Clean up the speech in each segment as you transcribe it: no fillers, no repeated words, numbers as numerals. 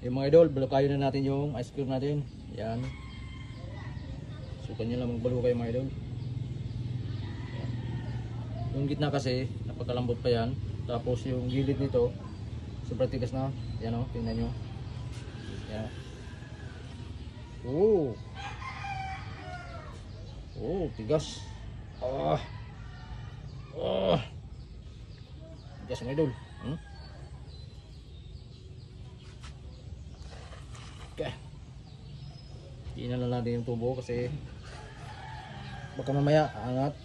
Yung mga idol, balukayo na natin yung ice cream natin. Yan. Sukan nyo lang magbalukayo mga idol. Yan. Yung gitna kasi, napakalambot pa yan. Tapos yung gilid nito, sobrang tigas na. Yan o, tingnan nyo. Yan. Oh. Oh, tigas. Ah. Ah. Tigas mga idol. Okay. Tingnan na natin yung tubo kasi baka mamaya angat.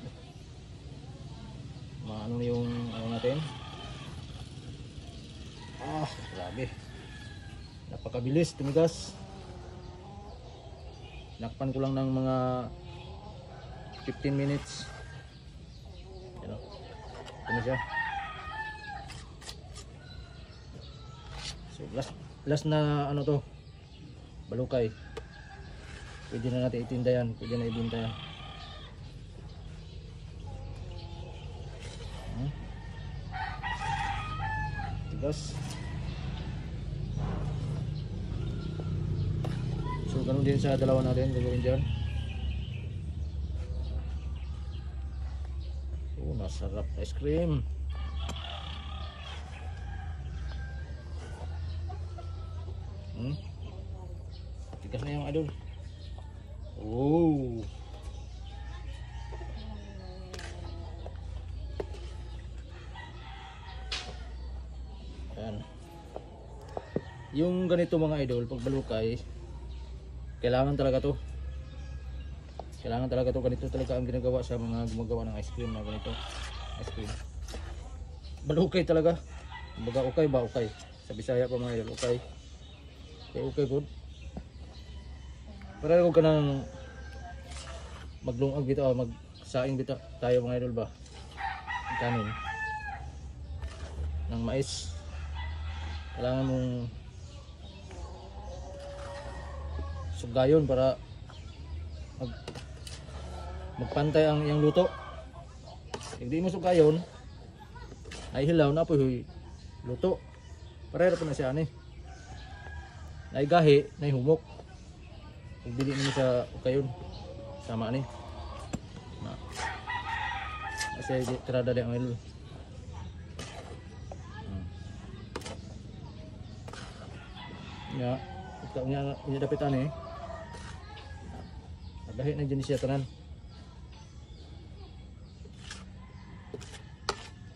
Maano yung ano natin. Ah, grabe. Napakabilis tumigas. Nakpan ko lang ng mga 15 minutes. Yan o. Ito na siya. So last na ano to, balukay. Pwede na natin itinda yan. Pwede na ibinta yan. Tigas. So ganun din sa dalawa natin. Gagawin dyan. Oh, masarap ice cream. Tigas na yung idol. Oh. Ayan. Yung ganito mga idol, pag balukay, kailangan talaga to. Kailangan talaga to. Ganito talaga ang ginagawa sa mga gumagawa ng ice cream na ganito. Ice cream. Balukay talaga. Baga ukay ba? Ukay. Sa Bisaya pa mga idol, ukay. Okay, good. Para ko ka nang maglungag bito, magsaing bito tayo mga idol ba. Kanin ng mais. Kailangan mong sugayon para magpantay ang iyang luto. Kung di mo sugayon, ay hilaw na po luto. Pareho pa na siya ani. Nay gahi, nay humok. Kung dili mo sa ukayon, sama ni. Na. Kasi tirada di ang idol. Ya, ikaw niya dapitan eh. Gahi na dyan siya tanan.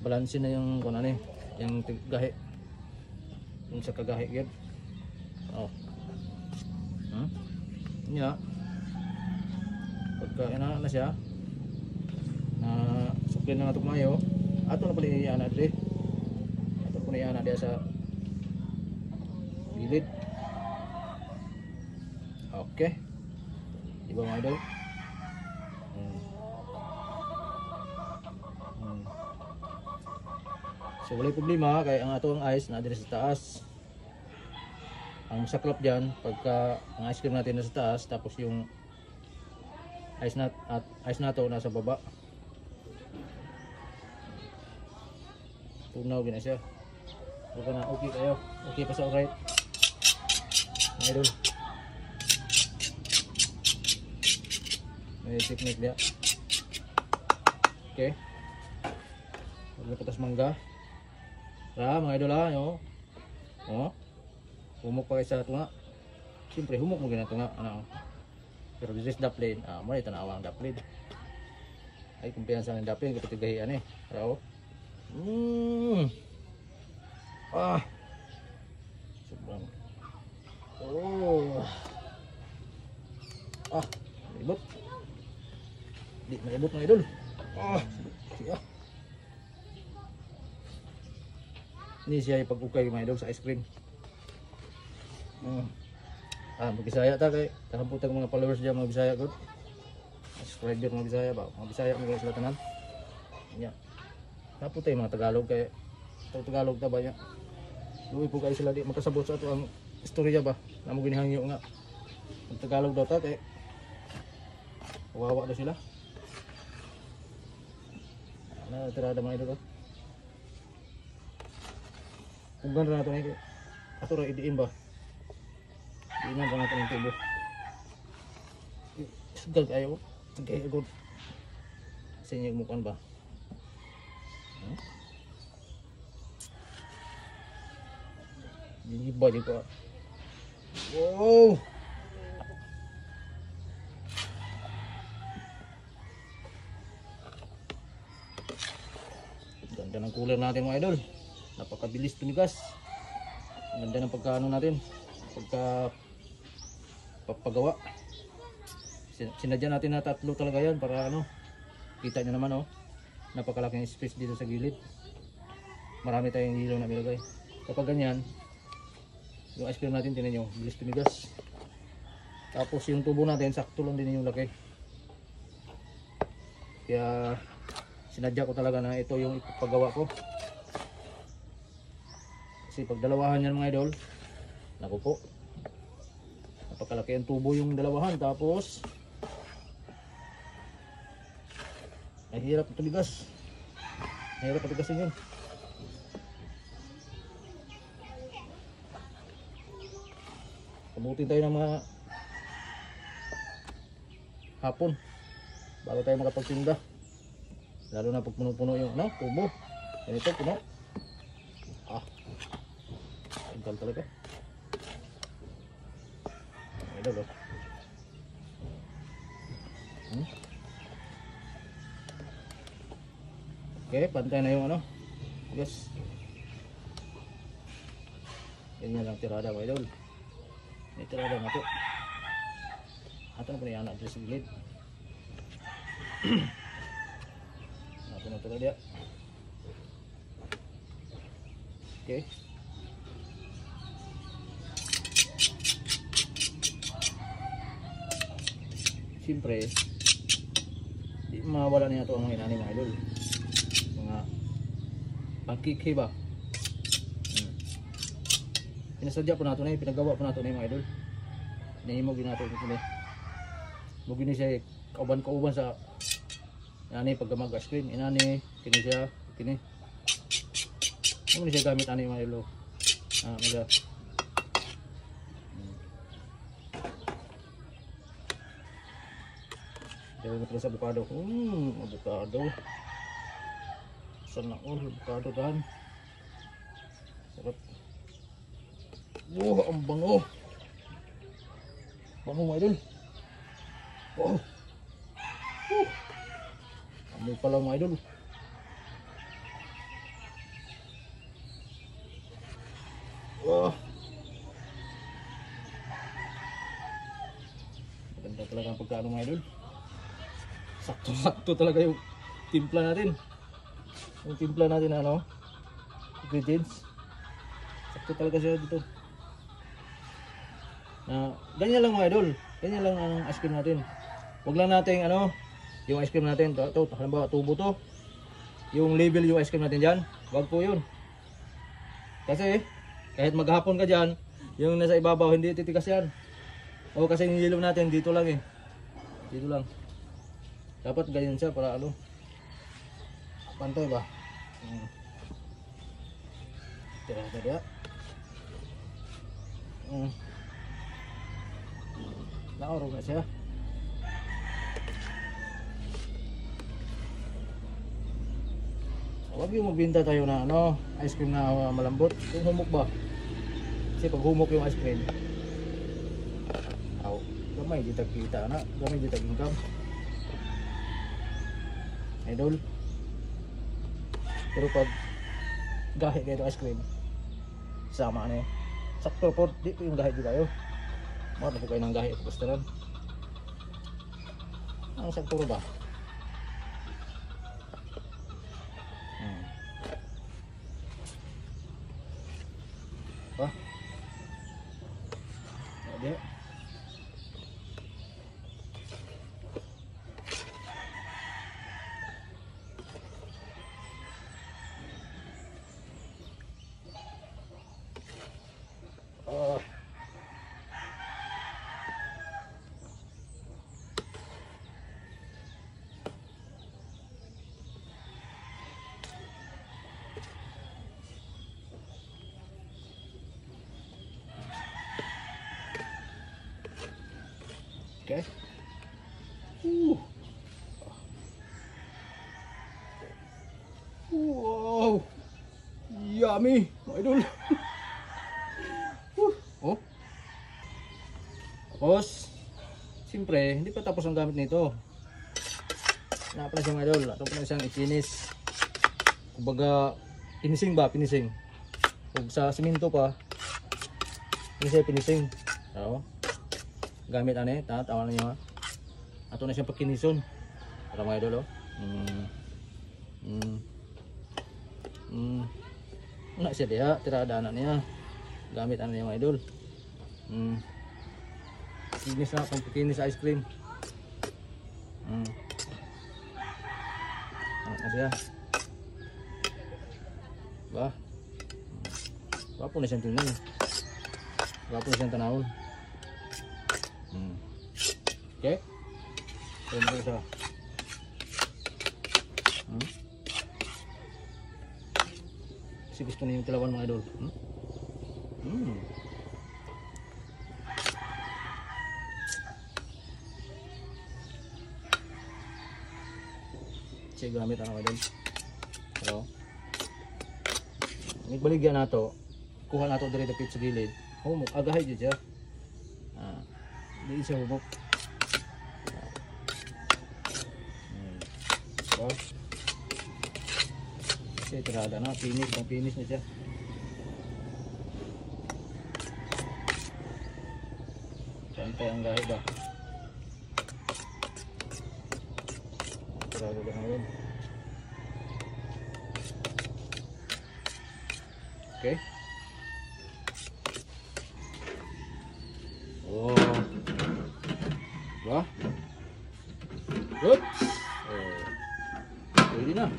Balansin na yung kung ano eh, yung gahi. Yung sa kagahi yan. Oh. Nya. Pagka ina na siya. Na suklin na nato mayo. Ato na pala iana dire. Ato ko na iana dia sa gilid. Okay. Diba mga idol? So wala problema kay ang ato ang ice na dire sa taas. Ang saklap dyan, pagka ang ice cream natin nasa taas, tapos yung ice na to nasa baba. Tunaw gina siya. Okay na, okay kayo. Okay pa sa alright. Idol. May technique dia. Okay. Pagkatas mangga. Mga idol ha, yo. Oh. Humok pa kayo sa tunga. Siyempre humok mo gina tunga. Ano? Pero this is daplin. Muna itanawa ang daplin. Ay kumpiyansa ng daplin. Kapit gahian eh. Pero sobrang. Oh. Malibot. Di malibot mga idol. Siya. Ini siya ipag-ukay mga idol sa ice cream. Mag-Bisaya ta kay takaputang mga followers diyan mga Bisaya gud. Subscriber mga Bisaya ba? Mga Bisaya mga sila tanan. Nya. Taputay mga Tagalog kay Tagalog ta ba nya. Luwi po kayo sila di makasabot sa ato ang istorya ba. Namo ginihangyo nga. Ang Tagalog daw ta kay kawawa daw sila. Tirada mga idol. Kung ganda na ito ato ra idiin ba? Tingnan pa natin yung tubo. Sugal kayo. Sige, good. Sa inyo mukan ba? Hindi ba di ko? Wow! Ganda ng cooler natin mga idol. Napakabilis tumigas. Ganda ng pagkaano natin. Papagawa. Sinadya natin na 3 talaga yan para ano. Kita nyo naman oh. Napakalaking space dito sa gilid. Marami tayong ilaw na nilagay. Kapag ganyan, yung ice cream natin, tinan nyo, bilis tumigas. Tapos yung tubo natin, sakto lang din yung laki. Kaya sinadya ko talaga na ito yung ipapagawa ko. Kasi pag dalawahan yan mga idol, naku po, napakalaki ang tubo yung dalawahan. Tapos mahirap tumigas. Mahirap patigasin yun. Kabutin tayo ng mga hapon bago tayo makapagtinda. Lalo na pag puno-puno yung ano, tubo. Ganito, puno. Tagal talaga. Idol oh. Okay, pantay na yung ano. Yes. Ganyan lang tirada mga idol. May tirada na po. Ato na po na yung anak sa gilid. Ato na tirada. Okay. Siyempre, di mawala niya ito ang mga inani mga idol. Mga pagkikhi ba? Pinasadya po nato na yun, pinagawa po nato na yun mga idol. Nahimog din nato ito na. Mugin niya siya kauban-kauban sa inani paggamag ice cream. Inani, kini siya, kini. Ano niya siya gamit ani mga idol. Mga dahil mo sa avocado. Avocado. Sana all avocado dan. Sarap. Wow, ang bango. Bango mga idol. Wow. Amoy pa lang mga idol. Wow. Maganda talaga ang pagkaano mga idol. Sakto-sakto talaga yung timpla natin. Yung timpla natin ano, ingredients. Sakto talaga siya dito. Ganyan lang mga idol. Ganyan lang ang ice cream natin. Huwag lang natin ano, yung ice cream natin, ito, halimbawa tubo to. Yung label yung ice cream natin dyan, wag po yun. Kasi kahit maghapon ka dyan, yung nasa ibabaw hindi titigas yan. O kasi yung yellow natin dito lang eh. Dito lang. Dapat ganyan siya para ano, pantay ba? Tira-tira. Naoro na siya. Huwag yung magbinta tayo na ano, ice cream na malambot. Yung humok ba? Kasi pag humok yung ice cream, gamay di tagkita na, gamay di tag-income. Idol. Pero pag gahe kayo ice cream, sama na eh. Sakto po, di po yung gahe di kayo. Mga po kayo ng gahe at pastaran. Ang sakto ba? Pa? Ada. Okay. Wow. Yummy, mga idol. Oh. Tapos, siyempre, hindi pa tapos ang gamit nito. Napa na siyang idol. Ito pa na siyang ikinis. Kumbaga, finishing ba? Finishing. Kung sa simento pa, finishing. Oo. Gamit ane, tawa na niyo ha. Ato na siyang pagkinison. Para mga idol, oh. Una siya diha, tirada na niya. Gamit ano niya mga idol. Kinis na, pang kinis ice cream. Ano na siya. Ba? Wapo na siyang tingnan. Wapo na siyang tanawon. Okay? Ito na siya. Kasi gusto niyo yung kilawan mga idol. Kasi gamit ano mga idol. Pero nagbaligyan nato, kuha nato diri dapit sa gilid. Humok, agahay jud siya. Di siya humok. Kasi tirada na, finish na siya. Pantay ang gahi ba? Tirada na ngayon. Okay. Oh. Ba? Oops. Oh. Pwede na.